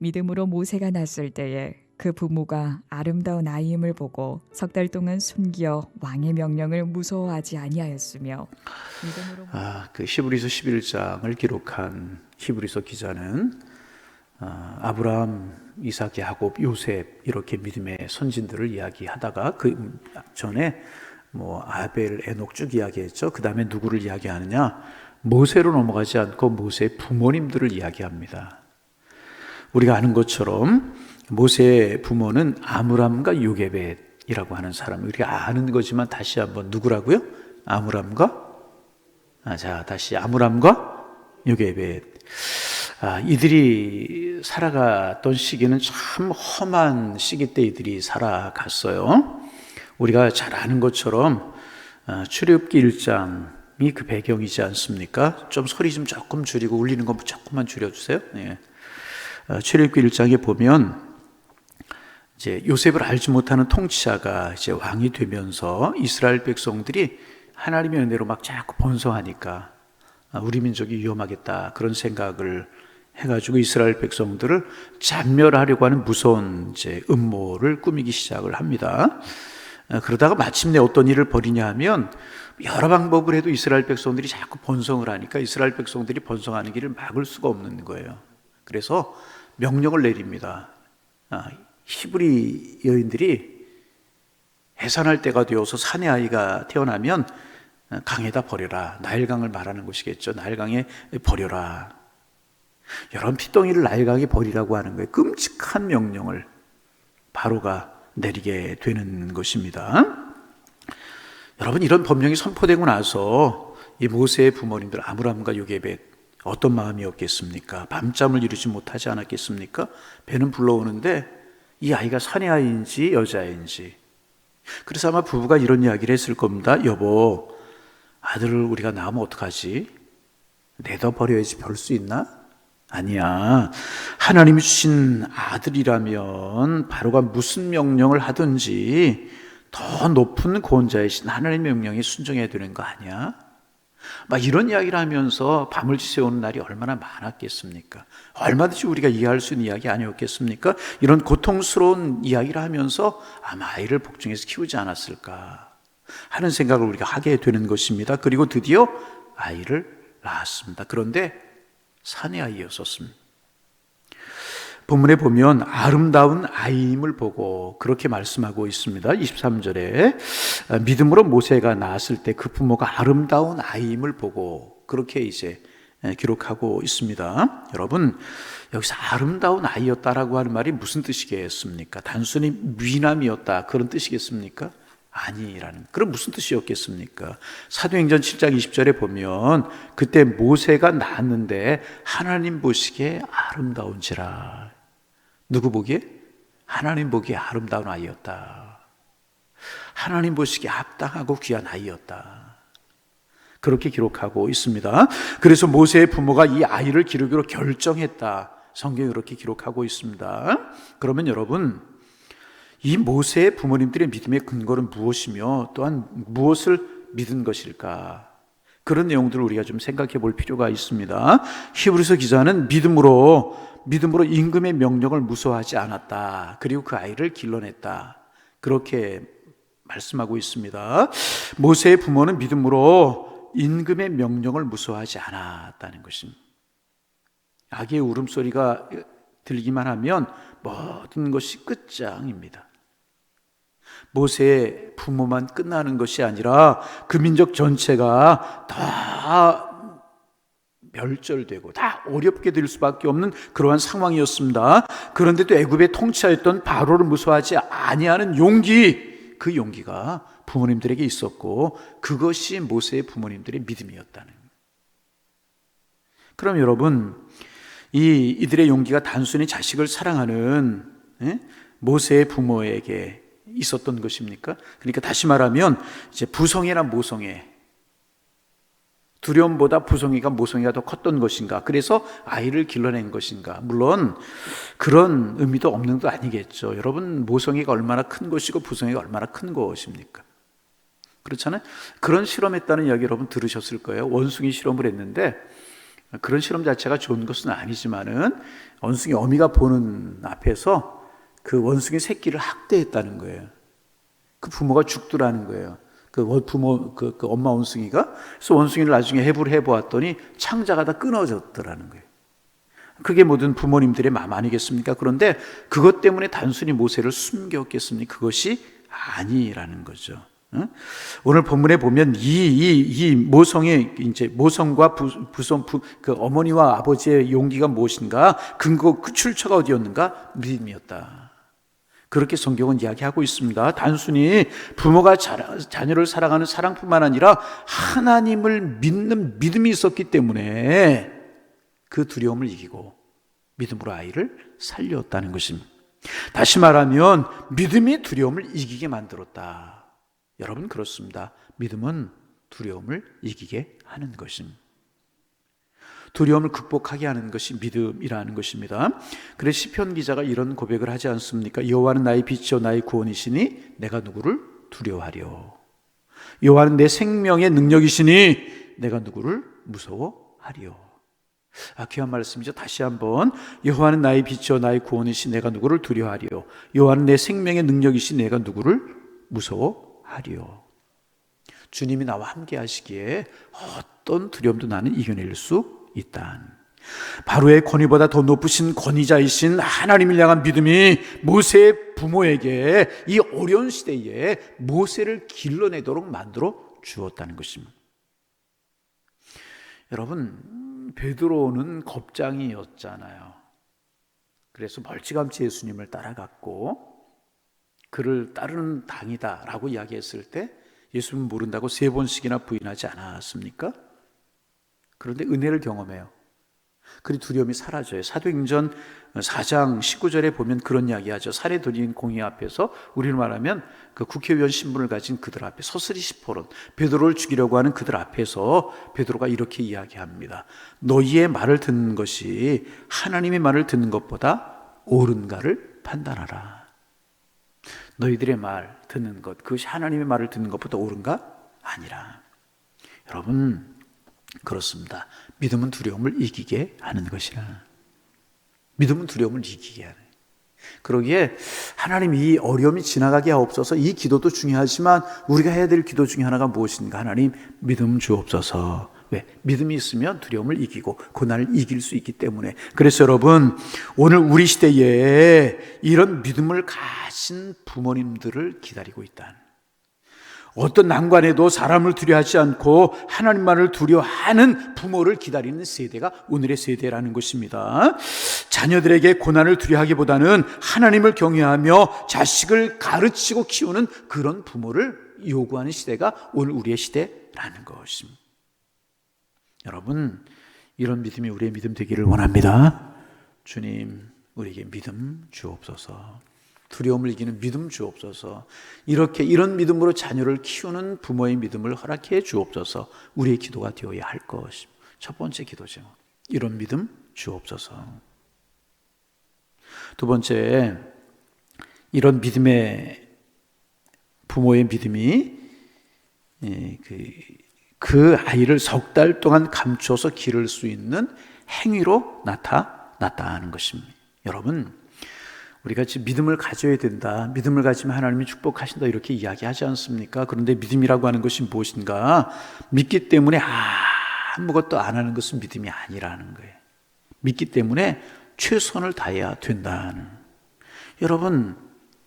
믿음으로 모세가 낳았을 때에 그 부모가 아름다운 아이임을 보고 석 달 동안 숨겨 왕의 명령을 무서워하지 아니하였으며 믿음으로 그 히브리서 11장을 기록한 히브리서 기자는 아브라함, 이삭, 야곱, 요셉 이렇게 믿음의 선진들을 이야기하다가 그 전에 아벨, 에녹 쭉 이야기했죠. 그 다음에 누구를 이야기하느냐? 모세로 넘어가지 않고 모세의 부모님들을 이야기합니다. 우리가 아는 것처럼 모세의 부모는 아므람과 요게벳이라고 하는 사람, 우리가 아는 거지만 다시 한번 누구라고요? 아므람과 요게벳. 이들이 살아갔던 시기는 참 험한 시기 때 이들이 살아갔어요. 우리가 잘 아는 것처럼 출애굽기 1장이 그 배경이지 않습니까? 좀 소리 좀 조금 줄이고 울리는 거 조금만 줄여주세요. 예. 출애굽기 1장에 보면 이제 요셉을 알지 못하는 통치자가 이제 왕이 되면서 이스라엘 백성들이 하나님의 은혜로 막 자꾸 번성하니까 우리 민족이 위험하겠다 그런 생각을 해가지고 이스라엘 백성들을 잔멸하려고 하는 무서운 이제 음모를 꾸미기 시작을 합니다. 그러다가 마침내 어떤 일을 벌이냐 하면 여러 방법을 해도 이스라엘 백성들이 자꾸 번성을 하니까 이스라엘 백성들이 번성하는 길을 막을 수가 없는 거예요. 그래서 명령을 내립니다. 히브리 여인들이 해산할 때가 되어서 사내 아이가 태어나면 강에다 버려라. 나일강을 말하는 것이겠죠. 나일강에 버려라. 여러분, 피덩이를 나일강에 버리라고 하는 거예요. 끔찍한 명령을 바로가 내리게 되는 것입니다. 여러분, 이런 법령이 선포되고 나서 이 모세의 부모님들 아므람과 요게벳 어떤 마음이었겠습니까? 밤잠을 이루지 못하지 않았겠습니까? 배는 불러오는데 이 아이가 사내 아이인지 여자인지. 그래서 아마 부부가 이런 이야기를 했을 겁니다. 여보, 아들을 우리가 낳으면 어떡하지? 내다 버려야지 별 수 있나? 아니야. 하나님이 주신 아들이라면 바로가 무슨 명령을 하든지 더 높은 구원자이신 하나님의 명령에 순종해야 되는 거 아니야? 막 이런 이야기를 하면서 밤을 지새우는 날이 얼마나 많았겠습니까? 얼마든지 우리가 이해할 수 있는 이야기 아니었겠습니까? 이런 고통스러운 이야기를 하면서 아마 아이를 복종해서 키우지 않았을까 하는 생각을 우리가 하게 되는 것입니다. 그리고 드디어 아이를 낳았습니다. 그런데 사내 아이였었습니다. 본문에 보면 아름다운 아이임을 보고 그렇게 말씀하고 있습니다. 23절에 믿음으로 모세가 낳았을 때 그 부모가 아름다운 아이임을 보고 그렇게 이제 기록하고 있습니다. 여러분, 여기서 아름다운 아이였다라고 하는 말이 무슨 뜻이겠습니까? 단순히 미남이었다 그런 뜻이겠습니까? 아니라는, 그럼 무슨 뜻이었겠습니까? 사도행전 7장 20절에 보면 그때 모세가 낳았는데 하나님 보시기에 아름다운지라. 누구 보기에? 하나님 보기에 아름다운 아이였다. 하나님 보시기에 합당하고 귀한 아이였다. 그렇게 기록하고 있습니다. 그래서 모세의 부모가 이 아이를 기르기로 결정했다. 성경이 그렇게 기록하고 있습니다. 그러면 여러분, 이 모세의 부모님들의 믿음의 근거는 무엇이며 또한 무엇을 믿은 것일까? 그런 내용들을 우리가 좀 생각해 볼 필요가 있습니다. 히브리서 기자는 믿음으로 임금의 명령을 무서워하지 않았다. 그리고 그 아이를 길러냈다. 그렇게 말씀하고 있습니다. 모세의 부모는 믿음으로 임금의 명령을 무서워하지 않았다는 것입니다. 악의 울음소리가 들기만 하면 모든 것이 끝장입니다. 모세의 부모만 끝나는 것이 아니라 그 민족 전체가 다 멸절되고 다 어렵게 될 수밖에 없는 그러한 상황이었습니다. 그런데도 애굽의 통치하였던 바로를 무서워하지 아니하는 용기, 그 용기가 부모님들에게 있었고 그것이 모세의 부모님들의 믿음이었다는 거예요. 그럼 여러분, 이들의 용기가 단순히 자식을 사랑하는 모세의 부모에게 있었던 것입니까? 그러니까 다시 말하면 이제 부성애나 모성애, 두려움보다 부성애가 모성애가 더 컸던 것인가? 그래서 아이를 길러낸 것인가? 물론 그런 의미도 없는 거 아니겠죠. 여러분, 모성애가 얼마나 큰 것이고 부성애가 얼마나 큰 것입니까? 그렇잖아요. 그런 실험했다는 이야기 여러분 들으셨을 거예요. 원숭이 실험을 했는데 그런 실험 자체가 좋은 것은 아니지만은 원숭이 어미가 보는 앞에서 그 원숭이 새끼를 학대했다는 거예요. 그 부모가 죽더라는 거예요. 그 엄마 원숭이가. 그래서 원숭이를 나중에 해부를 해보았더니 창자가 다 끊어졌더라는 거예요. 그게 모든 부모님들의 마음 아니겠습니까? 그런데 그것 때문에 단순히 모세를 숨겼겠습니까? 그것이 아니라는 거죠. 오늘 본문에 보면 이 모성의 이제 모성과 그 어머니와 아버지의 용기가 무엇인가? 그 출처가 어디였는가? 믿음이었다. 그렇게 성경은 이야기하고 있습니다. 단순히 부모가 자녀를 사랑하는 사랑뿐만 아니라 하나님을 믿는 믿음이 있었기 때문에 그 두려움을 이기고 믿음으로 아이를 살렸다는 것입니다. 다시 말하면 믿음이 두려움을 이기게 만들었다. 여러분, 그렇습니다. 믿음은 두려움을 이기게 하는 것입니다. 두려움을 극복하게 하는 것이 믿음이라는 것입니다. 그래서 시편 기자가 이런 고백을 하지 않습니까? 여호와는 나의 빛이요 나의 구원이시니 내가 누구를 두려워하려. 여호와는 내 생명의 능력이시니 내가 누구를 무서워하려. 귀한 말씀이죠. 다시 한번, 여호와는 나의 빛이요 나의 구원이시니 내가 누구를 두려워하려. 여호와는 내 생명의 능력이시니 내가 누구를 무서워하려. 주님이 나와 함께 하시기에 어떤 두려움도 나는 이겨낼 수 있다. 바로의 권위보다 더 높으신 권위자이신 하나님을 향한 믿음이 모세의 부모에게 이 어려운 시대에 모세를 길러내도록 만들어 주었다는 것입니다. 여러분, 베드로는 겁장이었잖아요. 그래서 멀찌감치 예수님을 따라갔고 그를 따르는 당이다라고 이야기했을 때 예수님은 모른다고 3번씩이나 부인하지 않았습니까? 그런데 은혜를 경험해요. 그리 두려움이 사라져요. 사도행전 4장 19절에 보면 그런 이야기하죠. 살해 들인 공의 앞에서, 우리를 말하면 그 국회의원 신분을 가진 그들 앞에 서슬이 시포론 베드로를 죽이려고 하는 그들 앞에서 베드로가 이렇게 이야기합니다. 너희의 말을 듣는 것이 하나님의 말을 듣는 것보다 옳은가를 판단하라. 너희들의 말 듣는 것, 그것이 하나님의 말을 듣는 것보다 옳은가? 아니라. 여러분, 그렇습니다. 믿음은 두려움을 이기게 하는 것이라. 믿음은 두려움을 이기게 하는. 그러기에 하나님 이 어려움이 지나가게 하옵소서. 이 기도도 중요하지만 우리가 해야 될 기도 중에 하나가 무엇인가? 하나님, 믿음 주옵소서. 왜? 믿음이 있으면 두려움을 이기고 고난을 이길 수 있기 때문에. 그래서 여러분, 오늘 우리 시대에 이런 믿음을 가진 부모님들을 기다리고 있다. 어떤 난관에도 사람을 두려워하지 않고 하나님만을 두려워하는 부모를 기다리는 세대가 오늘의 세대라는 것입니다. 자녀들에게 고난을 두려워하기보다는 하나님을 경외하며 자식을 가르치고 키우는 그런 부모를 요구하는 시대가 오늘 우리의 시대라는 것입니다. 여러분, 이런 믿음이 우리의 믿음 되기를 원합니다. 주님, 우리에게 믿음 주옵소서. 두려움을 이기는 믿음 주옵소서. 이런 믿음으로 자녀를 키우는 부모의 믿음을 허락해 주옵소서. 우리의 기도가 되어야 할 것입니다. 첫 번째 기도죠. 이런 믿음 주옵소서. 두 번째, 이런 믿음의 부모의 믿음이 그 아이를 3달 동안 감추어서 기를 수 있는 행위로 나타났다는 것입니다. 여러분, 우리가 지금 믿음을 가져야 된다, 믿음을 가지면 하나님이 축복하신다 이렇게 이야기하지 않습니까? 그런데 믿음이라고 하는 것이 무엇인가? 믿기 때문에 아무것도 안 하는 것은 믿음이 아니라는 거예요. 믿기 때문에 최선을 다해야 된다는. 여러분,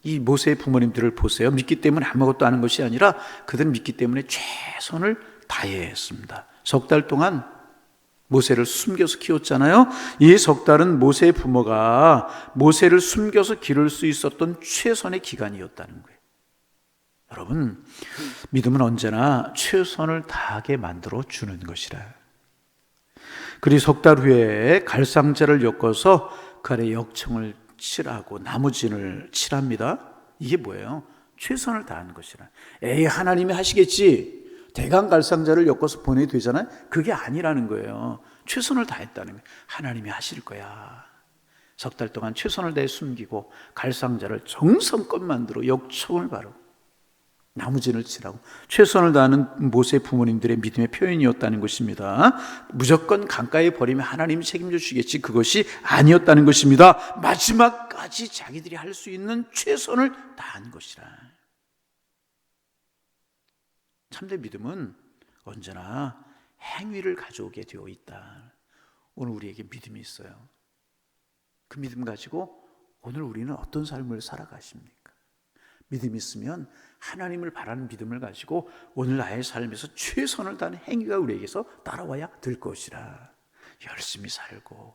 이 모세의 부모님들을 보세요. 믿기 때문에 아무것도 안 하는 것이 아니라 그들은 믿기 때문에 최선을 다해야 했습니다. 3달 동안 모세를 숨겨서 키웠잖아요. 이 3달은 모세의 부모가 모세를 숨겨서 기를 수 있었던 최선의 기간이었다는 거예요. 여러분, 믿음은 언제나 최선을 다하게 만들어 주는 것이라. 그리고 3달 후에 갈상자를 엮어서 그 아래 역청을 칠하고 나무진을 칠합니다. 이게 뭐예요? 최선을 다하는 것이라. 에이, 하나님이 하시겠지. 대강 갈상자를 엮어서 보내도 되잖아요. 그게 아니라는 거예요. 최선을 다했다는 거예요. 하나님이 하실 거야. 3달 동안 최선을 다해 숨기고 갈상자를 정성껏 만들어 역청을 바르고 나무진을 치라고. 최선을 다하는 모세 부모님들의 믿음의 표현이었다는 것입니다. 무조건 강가에 버리면 하나님이 책임져 주시겠지, 그것이 아니었다는 것입니다. 마지막까지 자기들이 할 수 있는 최선을 다한 것이라. 참된 믿음은 언제나 행위를 가져오게 되어 있다. 오늘 우리에게 믿음이 있어요. 그 믿음 가지고 오늘 우리는 어떤 삶을 살아가십니까? 믿음이 있으면 하나님을 바라는 믿음을 가지고 오늘 나의 삶에서 최선을 다하는 행위가 우리에게서 따라와야 될 것이라. 열심히 살고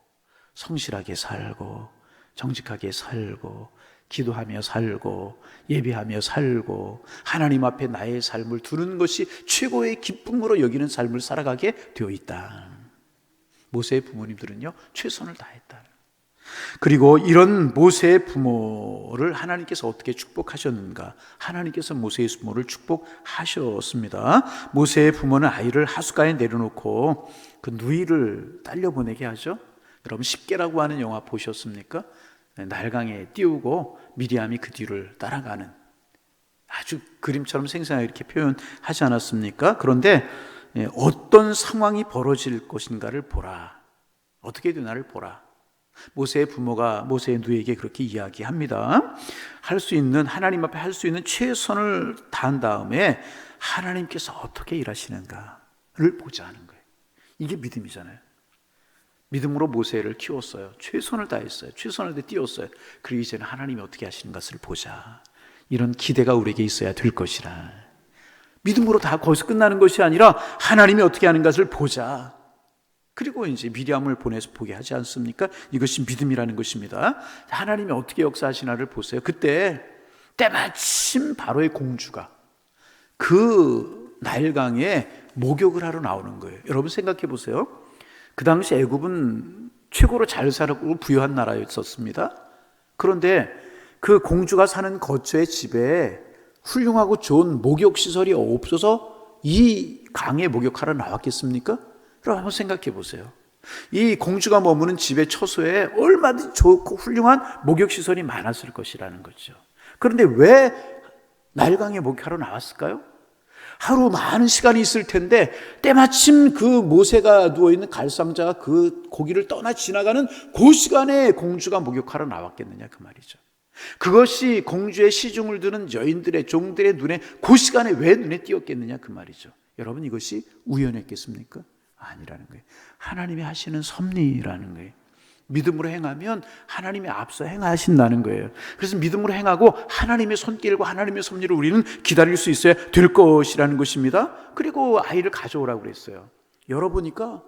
성실하게 살고 정직하게 살고 기도하며 살고 예배하며 살고 하나님 앞에 나의 삶을 두는 것이 최고의 기쁨으로 여기는 삶을 살아가게 되어 있다. 모세의 부모님들은요, 최선을 다했다. 그리고 이런 모세의 부모를 하나님께서 어떻게 축복하셨는가? 하나님께서 모세의 부모를 축복하셨습니다. 모세의 부모는 아이를 하숫가에 내려놓고 그 누이를 딸려보내게 하죠. 여러분, 십계라고 하는 영화 보셨습니까? 날강에 띄우고 미리암이 그 뒤를 따라가는, 아주 그림처럼 생생하게 이렇게 표현하지 않았습니까? 그런데 어떤 상황이 벌어질 것인가를 보라. 어떻게 되나를 보라. 모세의 부모가 모세의 누이에게 그렇게 이야기합니다. 할 수 있는, 하나님 앞에 할 수 있는 최선을 다한 다음에 하나님께서 어떻게 일하시는가를 보자 하는 거예요. 이게 믿음이잖아요. 믿음으로 모세를 키웠어요. 최선을 다했어요. 최선을 다해 띄웠어요. 그리고 이제는 하나님이 어떻게 하시는 것을 보자. 이런 기대가 우리에게 있어야 될 것이라. 믿음으로 다 거기서 끝나는 것이 아니라 하나님이 어떻게 하는 것을 보자. 그리고 이제 미리암을 보내서 보게 하지 않습니까? 이것이 믿음이라는 것입니다. 하나님이 어떻게 역사하시나를 보세요. 그때 때마침 바로의 공주가 그 나일강에 목욕을 하러 나오는 거예요. 여러분 생각해 보세요. 그 당시 애굽은 최고로 잘 살고 부유한 나라였었습니다. 그런데 그 공주가 사는 거처의 집에 훌륭하고 좋은 목욕시설이 없어서 이 강에 목욕하러 나왔겠습니까? 여러분 한번 생각해 보세요. 이 공주가 머무는 집의 처소에 얼마든지 좋고 훌륭한 목욕시설이 많았을 것이라는 거죠. 그런데 왜 나일강에 목욕하러 나왔을까요? 하루 많은 시간이 있을 텐데 때마침 그 모세가 누워있는 갈상자가 그 고기를 떠나 지나가는 그 시간에 공주가 목욕하러 나왔겠느냐 그 말이죠. 그것이 공주의 시중을 드는 여인들의 종들의 눈에 그 시간에 왜 눈에 띄었겠느냐 그 말이죠. 여러분 이것이 우연했겠습니까? 아니라는 거예요. 하나님이 하시는 섭리라는 거예요. 믿음으로 행하면 하나님이 앞서 행하신다는 거예요. 그래서 믿음으로 행하고 하나님의 손길과 하나님의 섭리를 우리는 기다릴 수 있어야 될 것이라는 것입니다. 그리고 아이를 가져오라고 그랬어요. 열어보니까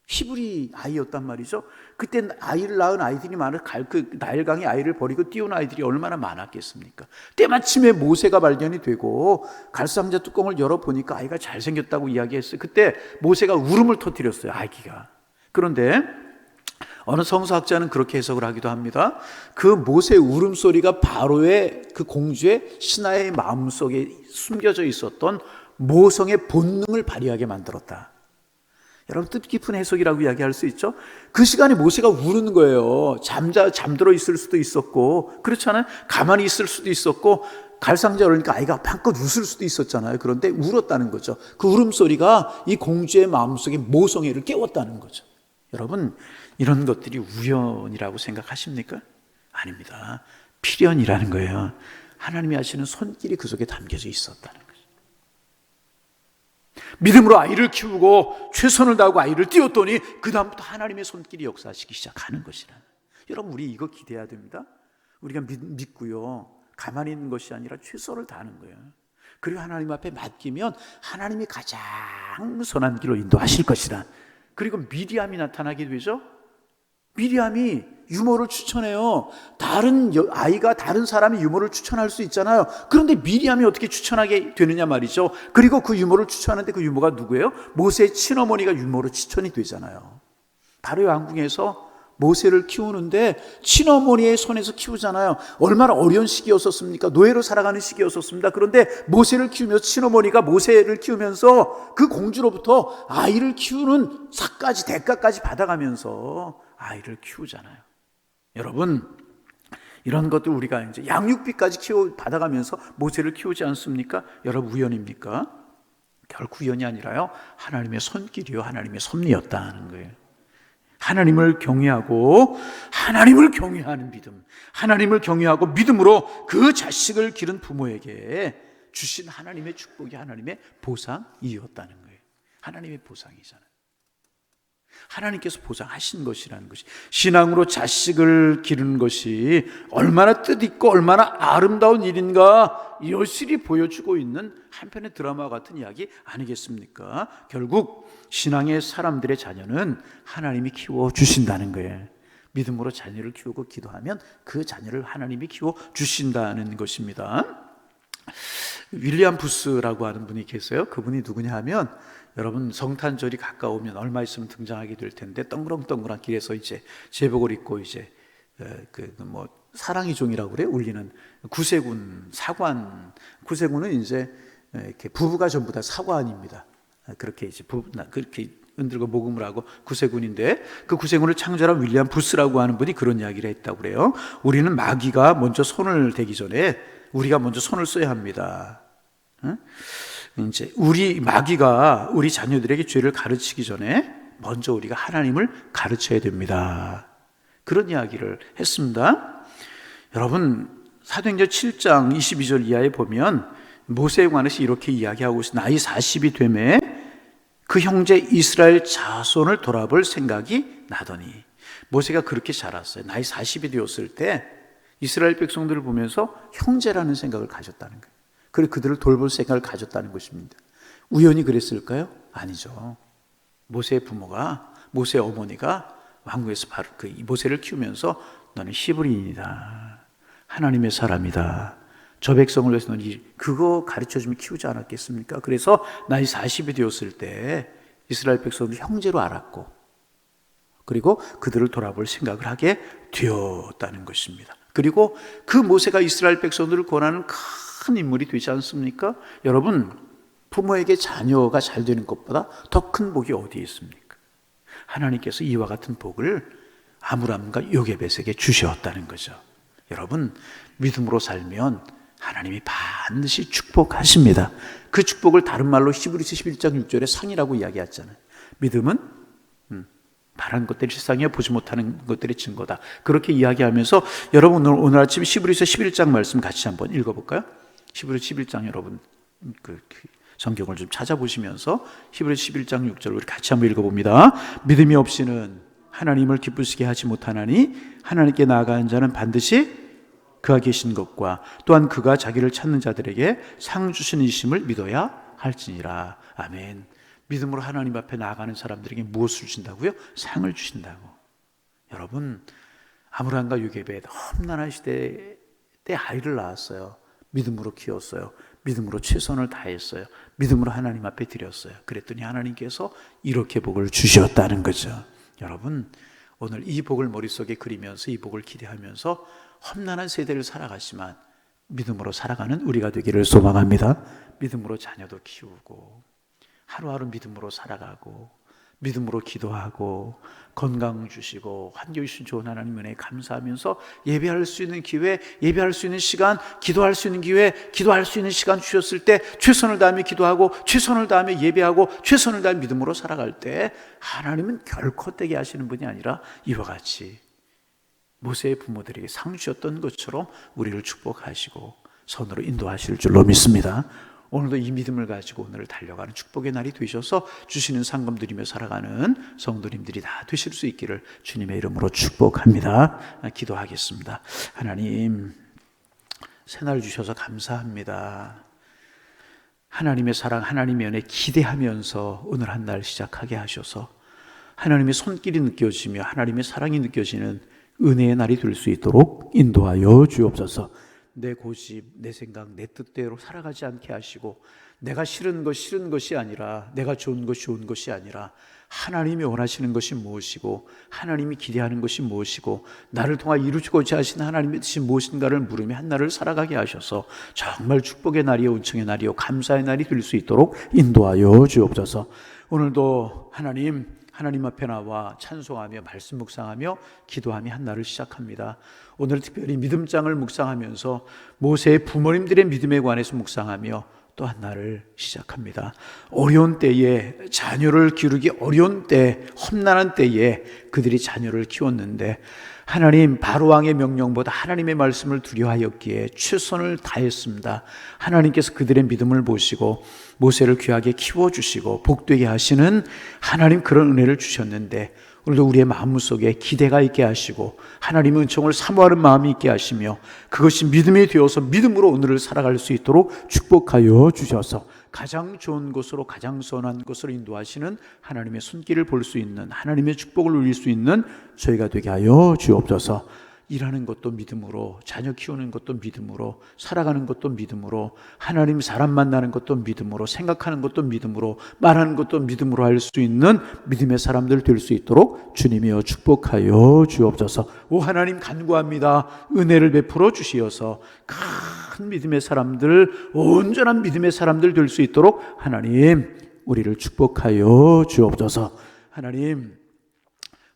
히브리 아이였단 말이죠. 그때 아이를 낳은 아이들이 많은 그 나일강에 아이를 버리고 띄운 아이들이 얼마나 많았겠습니까? 때마침에 모세가 발견이 되고 갈상자 뚜껑을 열어보니까 아이가 잘생겼다고 이야기했어요. 그때 모세가 울음을 터뜨렸어요. 아기가. 그런데 어느 성서학자는 그렇게 해석을 하기도 합니다. 그 모세의 울음소리가 바로의 그 공주의 신하의 마음속에 숨겨져 있었던 모성의 본능을 발휘하게 만들었다. 여러분 뜻깊은 해석이라고 이야기할 수 있죠. 그 시간에 모세가 우는 거예요. 잠들어 있을 수도 있었고 그렇잖아요. 가만히 있을 수도 있었고 갈상자 그러니까 아이가 방껏 웃을 수도 있었잖아요. 그런데 울었다는 거죠. 그 울음소리가 이 공주의 마음속에 모성애를 깨웠다는 거죠. 여러분 이런 것들이 우연이라고 생각하십니까? 아닙니다. 필연이라는 거예요. 하나님이 하시는 손길이 그 속에 담겨져 있었다는 거죠. 믿음으로 아이를 키우고 최선을 다하고 아이를 띄웠더니 그 다음부터 하나님의 손길이 역사하시기 시작하는 것이라. 여러분 우리 이거 기대해야 됩니다. 우리가 믿고요 가만히 있는 것이 아니라 최선을 다하는 거예요. 그리고 하나님 앞에 맡기면 하나님이 가장 선한 길로 인도하실 것이라. 그리고 미리암이 나타나게 되죠. 미리암이 유모를 추천해요. 다른 아이가 다른 사람이 유모를 추천할 수 있잖아요. 그런데 미리암이 어떻게 추천하게 되느냐 말이죠. 그리고 그 유모를 추천하는데 그 유모가 누구예요? 모세의 친어머니가 유모로 추천이 되잖아요. 바로 왕궁에서 모세를 키우는데 친어머니의 손에서 키우잖아요. 얼마나 어려운 시기였었습니까? 노예로 살아가는 시기였었습니다. 그런데 모세를 키우면서 친어머니가 모세를 키우면서 그 공주로부터 아이를 키우는 대가까지 받아가면서 아이를 키우잖아요. 여러분 이런 것들 우리가 이제 양육비까지 받아가면서 모세를 키우지 않습니까? 여러분 우연입니까? 결코 우연이 아니라요, 하나님의 손길이요, 하나님의 섭리였다는 거예요. 하나님을 경외하고 하나님을 경외하는 믿음, 하나님을 경외하고 믿음으로 그 자식을 기른 부모에게 주신 하나님의 축복이 하나님의 보상이었다는 거예요. 하나님의 보상이잖아요. 하나님께서 보상하신 것이라는 것이, 신앙으로 자식을 기르는 것이 얼마나 뜻있고 얼마나 아름다운 일인가 여실히 보여주고 있는 한편의 드라마 같은 이야기 아니겠습니까? 결국 신앙의 사람들의 자녀는 하나님이 키워주신다는 거예요. 믿음으로 자녀를 키우고 기도하면 그 자녀를 하나님이 키워주신다는 것입니다. 윌리엄 부스라고 하는 분이 계세요. 그분이 누구냐 하면, 여러분 성탄절이 가까우면 얼마 있으면 등장하게 될 텐데, 동그랑동그랑 길에서 이제 제복을 입고 이제 사랑의 종이라고 그래 울리는 구세군 사관, 구세군은 이제 이렇게 부부가 전부 다 사관입니다. 그렇게 이제 그렇게 흔들고 모금을 하고 구세군인데, 그 구세군을 창조한 윌리엄 부스라고 하는 분이 그런 이야기를 했다고 그래요. 우리는 마귀가 먼저 손을 대기 전에 우리가 먼저 손을 써야 합니다. 이제 우리 마귀가 우리 자녀들에게 죄를 가르치기 전에 먼저 우리가 하나님을 가르쳐야 됩니다. 그런 이야기를 했습니다. 여러분 사도행전 7장 22절 이하에 보면 모세에 관해서 이렇게 이야기하고 있어요. 나이 40이 되매 그 형제 이스라엘 자손을 돌아볼 생각이 나더니, 모세가 그렇게 자랐어요. 나이 40이 되었을 때 이스라엘 백성들을 보면서 형제라는 생각을 가졌다는 거예요. 그리고 그들을 돌볼 생각을 가졌다는 것입니다. 우연히 그랬을까요? 아니죠. 모세의 부모가, 모세의 어머니가 왕궁에서 바로 그 모세를 키우면서 너는 히브리인이다, 하나님의 사람이다, 저 백성을 위해서 너는 그거 가르쳐주면 키우지 않았겠습니까? 그래서 나이 40이 되었을 때 이스라엘 백성을 형제로 알았고, 그리고 그들을 돌아볼 생각을 하게 되었다는 것입니다. 그리고 그 모세가 이스라엘 백성들을 권하는 큰 인물이 되지 않습니까? 여러분, 부모에게 자녀가 잘 되는 것보다 더 큰 복이 어디에 있습니까? 하나님께서 이와 같은 복을 아므람과 요게벳에게 주셨다는 거죠. 여러분, 믿음으로 살면 하나님이 반드시 축복하십니다. 그 축복을 다른 말로 히브리서 11장 6절에 상이라고 이야기했잖아요. 믿음은 바라는 것들이 실상이요 보지 못하는 것들의 증거다. 그렇게 이야기하면서 여러분 오늘 아침 히브리서 11장 말씀 같이 한번 읽어볼까요? 히브리서 11장 여러분 그 성경을 좀 찾아보시면서 히브리서 11장 6절 우리 같이 한번 읽어봅니다. 믿음이 없이는 하나님을 기쁘시게 하지 못하나니 하나님께 나아가는 자는 반드시 그가 계신 것과 또한 그가 자기를 찾는 자들에게 상 주시는 이심을 믿어야 할지니라. 아멘. 믿음으로 하나님 앞에 나아가는 사람들에게 무엇을 주신다고요? 상을 주신다고. 여러분, 아므람과 요게벳 험난한 시대 때 아이를 낳았어요. 믿음으로 키웠어요. 믿음으로 최선을 다했어요. 믿음으로 하나님 앞에 드렸어요. 그랬더니 하나님께서 이렇게 복을 주셨다는 거죠. 여러분, 오늘 이 복을 머릿속에 그리면서 이 복을 기대하면서 험난한 세대를 살아가지만 믿음으로 살아가는 우리가 되기를 소망합니다. 믿음으로 자녀도 키우고 하루하루 믿음으로 살아가고 믿음으로 기도하고 건강 주시고 환경 주신 좋은 하나님 은혜에 감사하면서 예배할 수 있는 기회, 예배할 수 있는 시간, 기도할 수 있는 기회, 기도할 수 있는 시간 주셨을 때 최선을 다하며 기도하고 최선을 다하며 예배하고 최선을 다하며 믿음으로 살아갈 때 하나님은 결코 떼게 하시는 분이 아니라 이와 같이 모세의 부모들에게 상 주셨던 것처럼 우리를 축복하시고 선으로 인도하실 줄로 믿습니다. 오늘도 이 믿음을 가지고 오늘을 달려가는 축복의 날이 되셔서 주시는 상금 드리며 살아가는 성도님들이 다 되실 수 있기를 주님의 이름으로 축복합니다. 기도하겠습니다. 하나님, 새날 주셔서 감사합니다. 하나님의 사랑, 하나님의 은혜 기대하면서 오늘 한 날 시작하게 하셔서 하나님의 손길이 느껴지며 하나님의 사랑이 느껴지는 은혜의 날이 될 수 있도록 인도하여 주옵소서. 내 고집, 내 생각, 내 뜻대로 살아가지 않게 하시고 내가 싫은 것이 아니라 내가 좋은 것이 아니라 하나님이 원하시는 것이 무엇이고 하나님이 기대하는 것이 무엇이고 나를 통하 이루고자 하신 하나님의 뜻이 무엇인가를 물으며 한 날을 살아가게 하셔서 정말 축복의 날이요 은총의 날이요 감사의 날이 될 수 있도록 인도하여 주옵소서. 오늘도 하나님 앞에 나와 찬송하며 말씀 묵상하며 기도하며 한 날을 시작합니다. 오늘 특별히 믿음장을 묵상하면서 모세의 부모님들의 믿음에 관해서 묵상하며 또 한 날을 시작합니다. 어려운 때에, 자녀를 기르기 어려운 때, 험난한 때에 그들이 자녀를 키웠는데 하나님 바로왕의 명령보다 하나님의 말씀을 두려워하였기에 최선을 다했습니다. 하나님께서 그들의 믿음을 보시고 모세를 귀하게 키워주시고 복되게 하시는 하나님, 그런 은혜를 주셨는데 오늘도 우리의 마음속에 기대가 있게 하시고 하나님의 은총을 사모하는 마음이 있게 하시며 그것이 믿음이 되어서 믿음으로 오늘을 살아갈 수 있도록 축복하여 주셔서 가장 좋은 곳으로, 가장 선한 곳으로 인도하시는 하나님의 손길을 볼 수 있는, 하나님의 축복을 누릴 수 있는 저희가 되게 하여 주옵소서. 일하는 것도 믿음으로, 자녀 키우는 것도 믿음으로, 살아가는 것도 믿음으로, 하나님 사람 만나는 것도 믿음으로, 생각하는 것도 믿음으로, 말하는 것도 믿음으로 할 수 있는 믿음의 사람들 될 수 있도록 주님이여 축복하여 주옵소서. 오 하나님 간구합니다. 은혜를 베풀어 주시어서 큰 믿음의 사람들, 온전한 믿음의 사람들 될 수 있도록 하나님 우리를 축복하여 주옵소서. 하나님,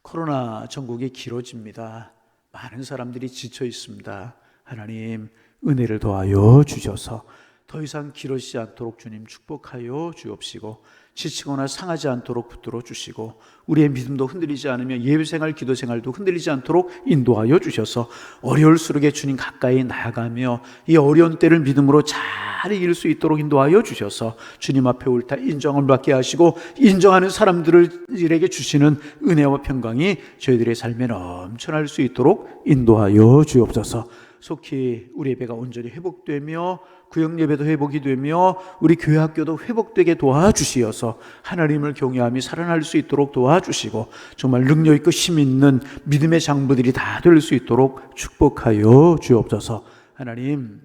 코로나 전국이 길어집니다. 많은 사람들이 지쳐 있습니다. 하나님 은혜를 더하여 주셔서 더 이상 길어지지 않도록 주님 축복하여 주옵시고 지치거나 상하지 않도록 붙들어 주시고 우리의 믿음도 흔들리지 않으며 예배생활, 기도생활도 흔들리지 않도록 인도하여 주셔서 어려울수록에 주님 가까이 나아가며 이 어려운 때를 믿음으로 잘 이길 수 있도록 인도하여 주셔서 주님 앞에 옳다 인정을 받게 하시고 인정하는 사람들에게 주시는 은혜와 평강이 저희들의 삶에 넘쳐날 수 있도록 인도하여 주옵소서. 속히 우리 예배가 온전히 회복되며 구역 예배도 회복이 되며 우리 교회 학교도 회복되게 도와주시어서 하나님을 경외함이 살아날 수 있도록 도와주시고 정말 능력 있고 힘 있는 믿음의 장부들이 다 될 수 있도록 축복하여 주옵소서. 하나님,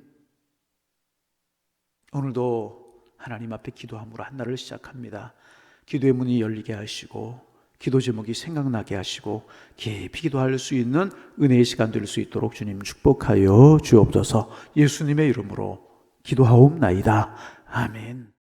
오늘도 하나님 앞에 기도함으로 한 날을 시작합니다. 기도의 문이 열리게 하시고 기도 제목이 생각나게 하시고 깊이 기도할 수 있는 은혜의 시간 될 수 있도록 주님 축복하여 주옵소서. 예수님의 이름으로 기도하옵나이다. 아멘.